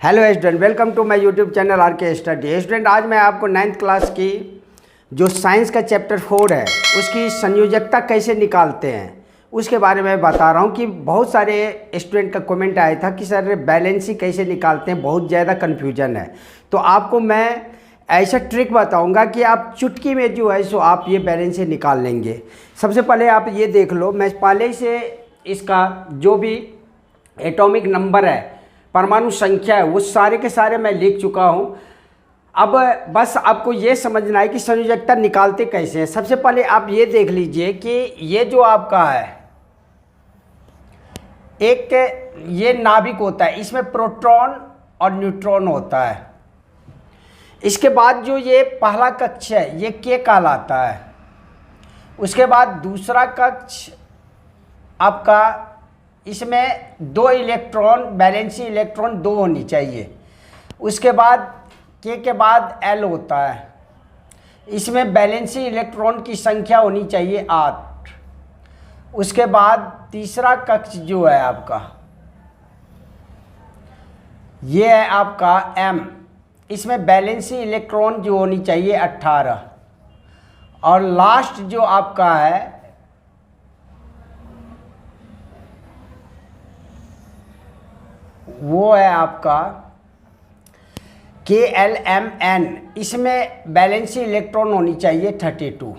Hello student, welcome to my YouTube channel R K study. Student, आज मैं आपको 9th class की जो साइंस का चैप्टर 4 है उसकी संयोजकता कैसे निकालते हैं उसके बारे में बता रहा हूँ कि बहुत सारे स्टूडेंट का कमेंट आया था कि सर बैलेंसी कैसे निकालते हैं, बहुत ज़्यादा कन्फ्यूजन है। तो आपको मैं ऐसा ट्रिक बताऊंगा कि आप चुटकी में जो है सो आप ये बैलेंसी निकाल लेंगे। सबसे पहले आप ये देख लो, मैं पहले से इसका जो भी एटॉमिक नंबर है, परमाणु संख्या है, वो सारे के सारे मैं लिख चुका हूँ। अब बस आपको ये समझना है कि संयोजकता निकालते कैसे हैं। सबसे पहले आप ये देख लीजिए कि ये जो आपका है एक ये नाभिक होता है, इसमें प्रोटॉन और न्यूट्रॉन होता है। इसके बाद जो ये पहला कक्ष है ये के कहलाता है। उसके बाद दूसरा कक्ष आपका, इसमें 2 इलेक्ट्रॉन, बैलेंसी इलेक्ट्रॉन 2 होनी चाहिए। उसके बाद के बाद एल होता है, इसमें बैलेंसी इलेक्ट्रॉन की संख्या होनी चाहिए 8। उसके बाद तीसरा कक्ष जो है आपका ये है आपका एम, इसमें बैलेंसी इलेक्ट्रॉन जो होनी चाहिए 18। और लास्ट जो आपका है वो है आपका KLMN, इसमें बैलेंसी इलेक्ट्रॉन होनी चाहिए 32।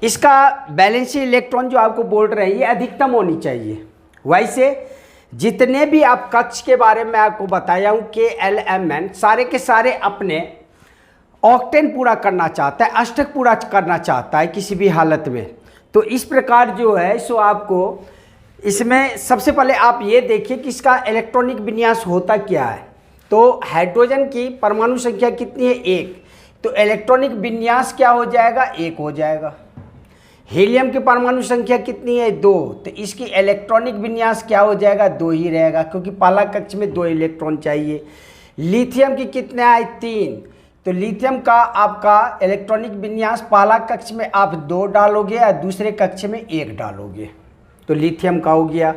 इसका बैलेंसी इलेक्ट्रॉन जो आपको बोल रहे हैं ये अधिकतम होनी चाहिए। वैसे जितने भी आप कक्ष के बारे में आपको बताया हूँ KLMN, सारे के सारे अपने ऑक्टेन पूरा करना चाहता है, अष्टक पूरा करना चाहता है किसी भी हालत में। तो इस प्रकार जो है सो आपको इसमें सबसे पहले आप ये देखिए कि इसका इलेक्ट्रॉनिक विन्यास होता क्या है। तो हाइड्रोजन की परमाणु संख्या कितनी है? 1। तो इलेक्ट्रॉनिक विन्यास क्या हो जाएगा? 1 हो जाएगा। हीलियम की परमाणु संख्या कितनी है? 2। तो इसकी इलेक्ट्रॉनिक विन्यास क्या हो जाएगा? 2 ही रहेगा, क्योंकि पहला कक्ष में 2 इलेक्ट्रॉन चाहिए। लिथियम की कितना है? 3। तो लिथियम का आपका इलेक्ट्रॉनिक विन्यास पहला कक्ष में आप 2 डालोगे और दूसरे कक्ष में 1 डालोगे, तो लिथियम का हो गया।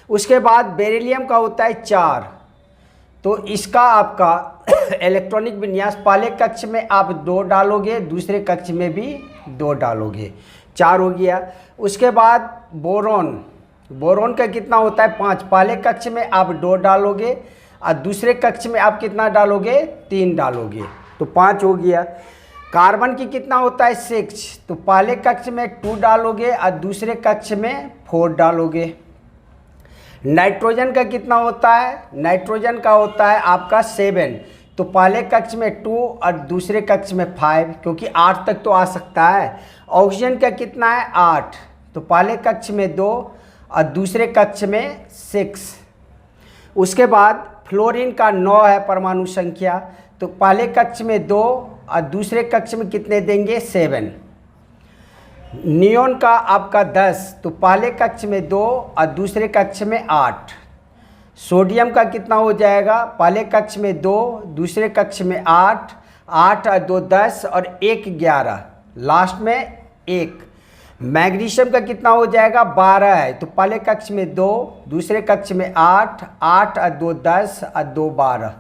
उसके बाद बेरिलियम का होता है 4। तो इसका आपका इलेक्ट्रॉनिक विन्यास पहले कक्ष में आप 2 डालोगे, दूसरे कक्ष में भी 2 डालोगे, 4 हो गया। उसके बाद बोरॉन, बोरॉन का कितना होता है? 5। पहले कक्ष में आप 2 डालोगे और दूसरे कक्ष में आप कितना डालोगे? 3 डालोगे, तो 5 हो गया। कार्बन की कितना होता है? 6। तो पहले कक्ष में 2 डालोगे और दूसरे कक्ष में 4 डालोगे। नाइट्रोजन का कितना होता है? नाइट्रोजन का होता है आपका 7। तो पहले कक्ष में 2 और दूसरे कक्ष में 5, क्योंकि 8 तक तो आ सकता है। ऑक्सीजन का कितना है? 8। तो पहले कक्ष में 2 और दूसरे कक्ष में 6। उसके बाद फ्लोरीन का 9 है परमाणु संख्या, तो पहले कक्ष में 2 और दूसरे कक्ष में कितने देंगे? 7। नियोन का आपका 10, तो पहले कक्ष में 2 और दूसरे कक्ष में 8। सोडियम का कितना हो जाएगा? पहले कक्ष में 2, दूसरे कक्ष में 8, 8 और 2 10 और 1 11, लास्ट में 1। मैग्नीशियम का कितना हो जाएगा? 12 है, तो पहले कक्ष में 2, दूसरे कक्ष में 8, 8 और 2 10 और 2 12,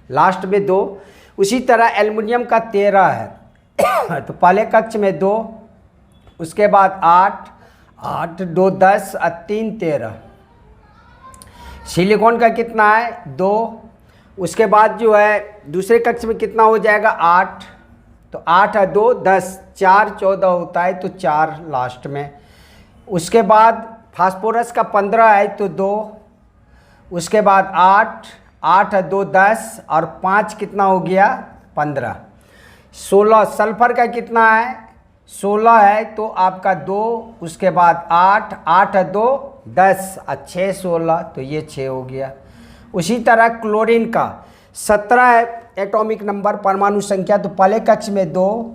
लास्ट में 2। उसी तरह एल्युमिनियम का 13 है, तो पहले कक्ष में 2, उसके बाद 8, 8 2 10 और 3 13। सिलिकॉन का कितना है? 2। उसके बाद जो है दूसरे कक्ष में कितना हो जाएगा? 8। तो 8 और 2 10, 4 14 होता है, तो 4 लास्ट में। उसके बाद फास्फोरस का 15 है, तो 2। उसके बाद 8, 8 और 2 10 और 5 कितना हो गया? 15। 16। सल्फर का कितना है? 16 है, तो आपका 2। उसके बाद 8, 8 और 2 10 और 6 16, तो ये 6 हो गया। उसी तरह क्लोरीन का 17 है एटॉमिक नंबर, परमाणु संख्या, तो पहले कक्ष में 2,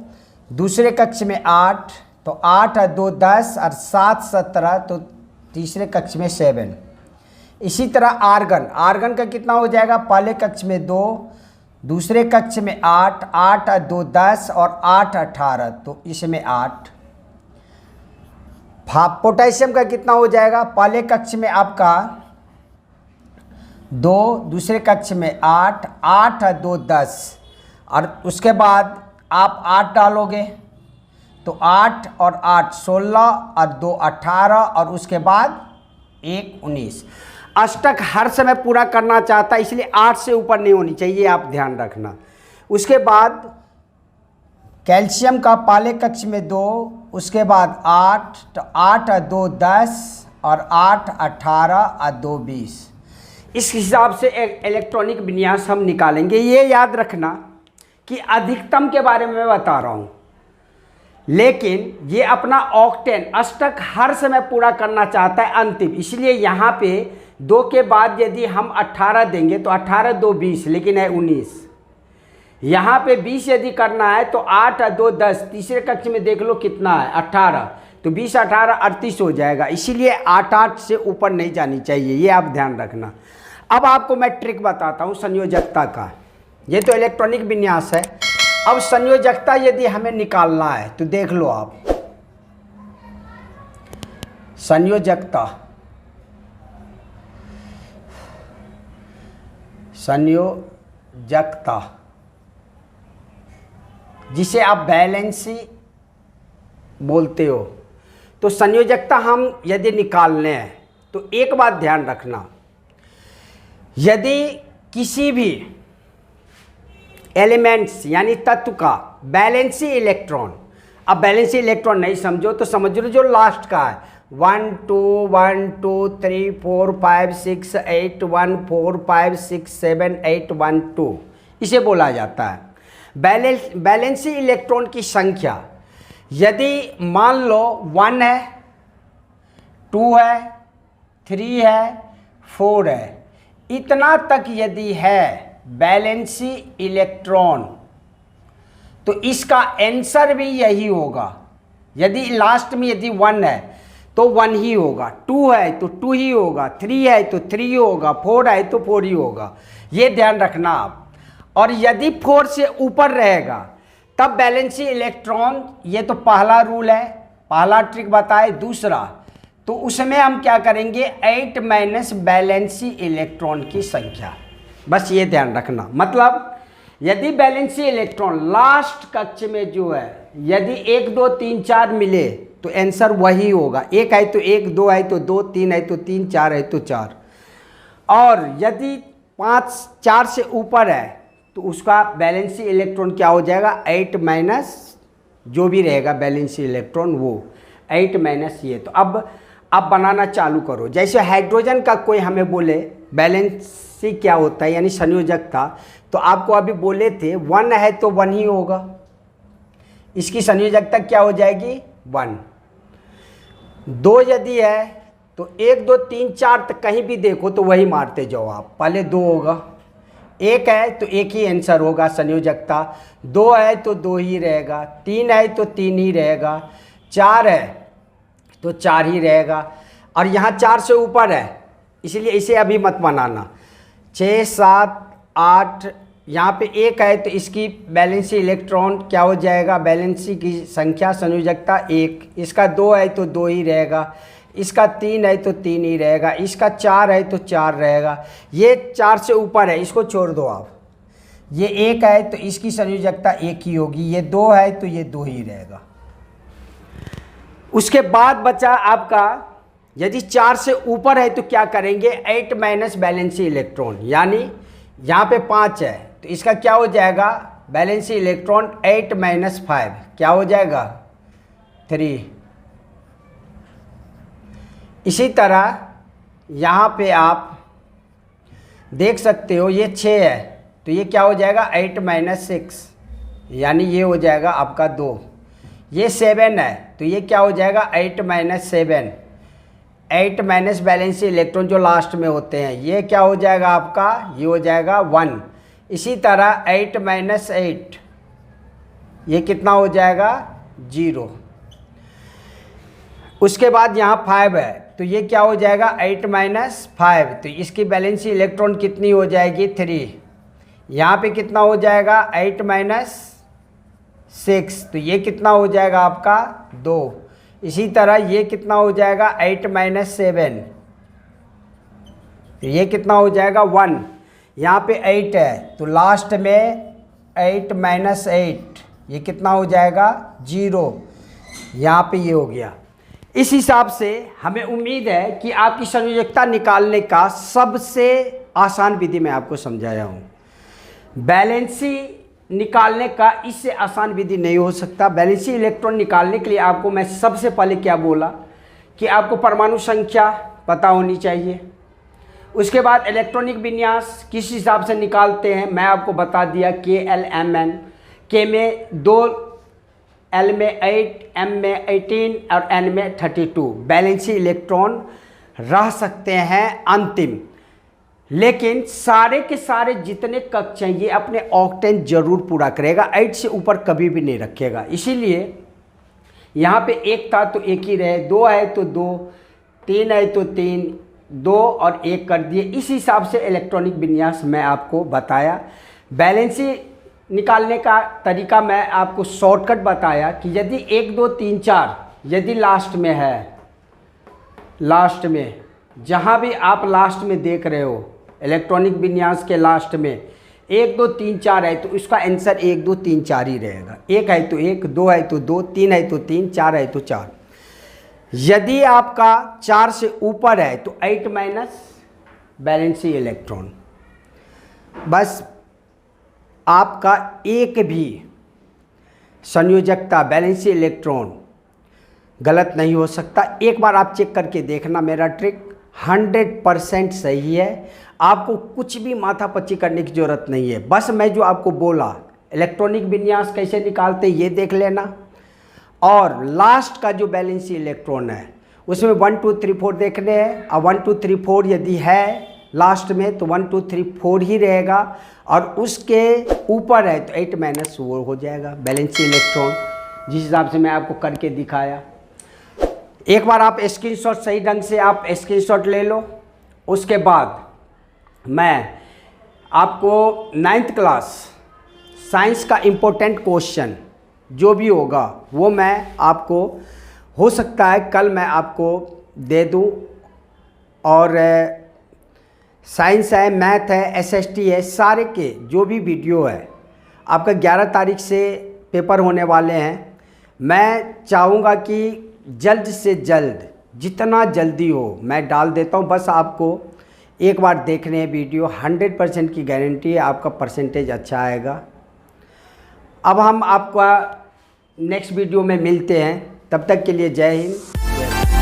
दूसरे कक्ष में 8, तो 8 और 2 10 और 7 17, तो तीसरे कक्ष में 7। इसी तरह आर्गन, आर्गन का कितना हो जाएगा? पहले कक्ष में 2, दूसरे कक्ष में 8, 8 और 2 10 और 8 18, तो इसमें 8। पोटेशियम का कितना हो जाएगा? पहले कक्ष में आपका 2, दूसरे कक्ष में 8, 8 और 2 10, और उसके बाद आप 8 डालोगे तो 8 और 8 16 और 2 18, और उसके बाद 1 19। अष्टक हर समय पूरा करना चाहता है, इसलिए 8 से ऊपर नहीं होनी चाहिए, आप ध्यान रखना। उसके बाद कैल्शियम का पहले कक्ष में 2, उसके बाद 8, तो 8 और 2 10, और 8 18 और 2 20। इस हिसाब से एक इलेक्ट्रॉनिक विन्यास हम निकालेंगे। ये याद रखना कि अधिकतम के बारे में मैं बता रहा हूँ, लेकिन ये अपना ऑक्टेन अष्टक हर समय पूरा करना चाहता है अंतिम, इसलिए यहाँ पे 2 के बाद यदि हम 18 देंगे तो 18 2 20, लेकिन है 19। यहाँ पे 20 यदि करना है तो 8 और 2 10, तीसरे कक्ष में देख लो कितना है 18, तो 20 18 38 हो जाएगा, इसीलिए 8 8 से ऊपर नहीं जानी चाहिए, ये आप ध्यान रखना। अब आपको मैं ट्रिक बताता हूँ संयोजकता का। ये तो इलेक्ट्रॉनिक विन्यास है, अब संयोजकता यदि हमें निकालना है तो देख लो आप, संयोजकता जिसे आप बैलेंसी बोलते हो, तो संयोजकता हम यदि निकालने हैं तो एक बात ध्यान रखना, यदि किसी भी एलिमेंट्स यानी तत्व का बैलेंसी इलेक्ट्रॉन, अब बैलेंसी इलेक्ट्रॉन नहीं समझो तो समझ लो जो लास्ट का है 1 2 1 2 3 4 5 6 8 1 4 5 6 7 8 1 2, इसे बोला जाता है बैलेंसी इलेक्ट्रॉन की संख्या। यदि मान लो 1 है, 2 है, 3 है, 4 है, इतना तक यदि है बैलेंसी इलेक्ट्रॉन, तो इसका आंसर भी यही होगा। यदि लास्ट में यदि 1 है तो 1 ही होगा, 2 है तो 2 ही होगा, 3 है तो 3 होगा, 4 है तो 4 ही होगा, ये ध्यान रखना आप। और यदि 4 से ऊपर रहेगा तब बैलेंसी इलेक्ट्रॉन, ये तो पहला रूल है, पहला ट्रिक बताए। दूसरा तो उसमें हम क्या करेंगे 8 माइनस बैलेंसी इलेक्ट्रॉन की संख्या, बस ये ध्यान रखना। मतलब यदि बैलेंसी इलेक्ट्रॉन लास्ट कक्ष में जो है यदि 1 2 3 4 मिले तो आंसर वही होगा, 1 है तो 1, 2 है तो 2, 3 है तो 3, 4 है तो 4। और यदि 5 4 से ऊपर है तो उसका बैलेंसी इलेक्ट्रॉन क्या हो जाएगा 8 माइनस जो भी रहेगा बैलेंसी इलेक्ट्रॉन वो 8 माइनस ये। तो अब बनाना चालू करो। जैसे हाइड्रोजन का कोई हमें बोले बैलेंसी क्या होता है यानी संयोजकता, तो आपको अभी बोले थे 1 है तो 1 ही होगा, इसकी संयोजकता क्या हो जाएगी 1। 2 यदि है तो 1 2 3 4 तक कहीं भी देखो तो वही मारते जाओ आप, पहले 2 होगा, 1 है तो 1 ही आंसर होगा संयोजकता, 2 है तो 2 ही रहेगा, 3 है तो 3 ही रहेगा, 4 है तो 4 ही रहेगा, और यहाँ 4 से ऊपर है इसलिए इसे अभी मत बनाना। 6 7 8 यहाँ पे 1 है तो इसकी बैलेंसी इलेक्ट्रॉन क्या हो जाएगा, बैलेंसी की संख्या संयोजकता 1, इसका 2 है तो 2 ही रहेगा, इसका 3 है तो 3 ही रहेगा, इसका 4 है तो 4 रहेगा। ये 4 से ऊपर है इसको छोड़ दो आप, ये 1 है तो इसकी संयोजकता 1 ही होगी, ये 2 है तो ये 2 ही रहेगा। उसके बाद बचा आपका यदि 4 से ऊपर है तो क्या करेंगे 8 माइनस बैलेंसी इलेक्ट्रॉन, यानी यहाँ पे 5 है तो इसका क्या हो जाएगा बैलेंसी इलेक्ट्रॉन 8 माइनस 5 क्या हो जाएगा 3। इसी तरह यहाँ पे आप देख सकते हो ये 6 है तो ये क्या हो जाएगा 8 माइनस 6 यानी ये हो जाएगा आपका 2। ये 7 है तो ये क्या हो जाएगा 8 माइनस 7, 8 माइनस बैलेंसी इलेक्ट्रॉन जो लास्ट में होते हैं ये क्या हो जाएगा आपका, ये हो जाएगा 1। इसी तरह 8 माइनस 8 ये कितना हो जाएगा 0। उसके बाद यहाँ 5 है तो ये क्या हो जाएगा 8 माइनस 5, तो इसकी बैलेंसी इलेक्ट्रॉन कितनी हो जाएगी 3। यहाँ पे कितना हो जाएगा 8 माइनस 6 तो ये कितना हो जाएगा आपका 2। इसी तरह ये कितना हो जाएगा 8 माइनस 7, तो ये कितना हो जाएगा 1। यहाँ पे 8 है तो लास्ट में 8 माइनस 8 ये कितना हो जाएगा 0। यहाँ पे ये हो गया। इस हिसाब से हमें उम्मीद है कि आपकी संयोजकता निकालने का सबसे आसान विधि मैं आपको समझाया हूँ। बैलेंसी निकालने का इससे आसान विधि नहीं हो सकता। बैलेंसी इलेक्ट्रॉन निकालने के लिए आपको मैं सबसे पहले क्या बोला कि आपको परमाणु संख्या पता होनी चाहिए। उसके बाद इलेक्ट्रॉनिक विन्यास किस हिसाब से निकालते हैं मैं आपको बता दिया, KLMN, K में 2, L में 8, M में 18 और N में 32 बैलेंसी इलेक्ट्रॉन रह सकते हैं अंतिम। लेकिन सारे के सारे जितने कक्ष हैं ये अपने ऑक्टेन जरूर पूरा करेगा, 8 से ऊपर कभी भी नहीं रखेगा। इसीलिए यहाँ पे 1 था तो 1 ही रहे, 2 है तो 2, 3 है तो 3, 2 और 1 कर दिए। इस हिसाब से इलेक्ट्रॉनिक विन्यास मैं आपको बताया। बैलेंसी निकालने का तरीका मैं आपको शॉर्टकट बताया कि यदि 1 2 3 4 यदि लास्ट में है, लास्ट में जहाँ भी आप लास्ट में देख रहे हो इलेक्ट्रॉनिक विन्यास के लास्ट में 1 2 3 4 है तो इसका आंसर 1 2 3 4 ही रहेगा। 1 है तो 1, 2 है तो 2, 3 है तो 3, 4 है तो 4। यदि आपका 4 से ऊपर है तो 8 माइनस बैलेंसी इलेक्ट्रॉन। बस आपका एक भी संयोजकता बैलेंसी इलेक्ट्रॉन गलत नहीं हो सकता। एक बार आप चेक करके देखना, मेरा ट्रिक 100% सही है। आपको कुछ भी माथापच्ची करने की ज़रूरत नहीं है। बस मैं जो आपको बोला इलेक्ट्रॉनिक विन्यास कैसे निकालते ये देख लेना, और लास्ट का जो बैलेंसी इलेक्ट्रॉन है उसमें 1 2 3 4 देखने हैं। और 1 2 3 4 यदि है लास्ट में तो 1 2 3 4 ही रहेगा, और उसके ऊपर है तो 8 माइनस वो हो जाएगा बैलेंसी इलेक्ट्रॉन, जिस हिसाब से मैं आपको करके दिखाया। एक बार आप स्क्रीनशॉट सही ढंग से आप स्क्रीनशॉट ले लो। उसके बाद मैं आपको 9th क्लास साइंस का इम्पोर्टेंट क्वेश्चन जो भी होगा वो मैं आपको, हो सकता है कल मैं आपको दे दूं। और साइंस है, मैथ है, SST है, सारे के जो भी वीडियो है आपका 11 तारीख से पेपर होने वाले हैं। मैं चाहूँगा कि जल्द से जल्द जितना जल्दी हो मैं डाल देता हूँ। बस आपको एक बार देखने हैं वीडियो, 100% की गारंटी है आपका परसेंटेज अच्छा आएगा। अब हम आपका नेक्स्ट वीडियो में मिलते हैं, तब तक के लिए जय हिंद।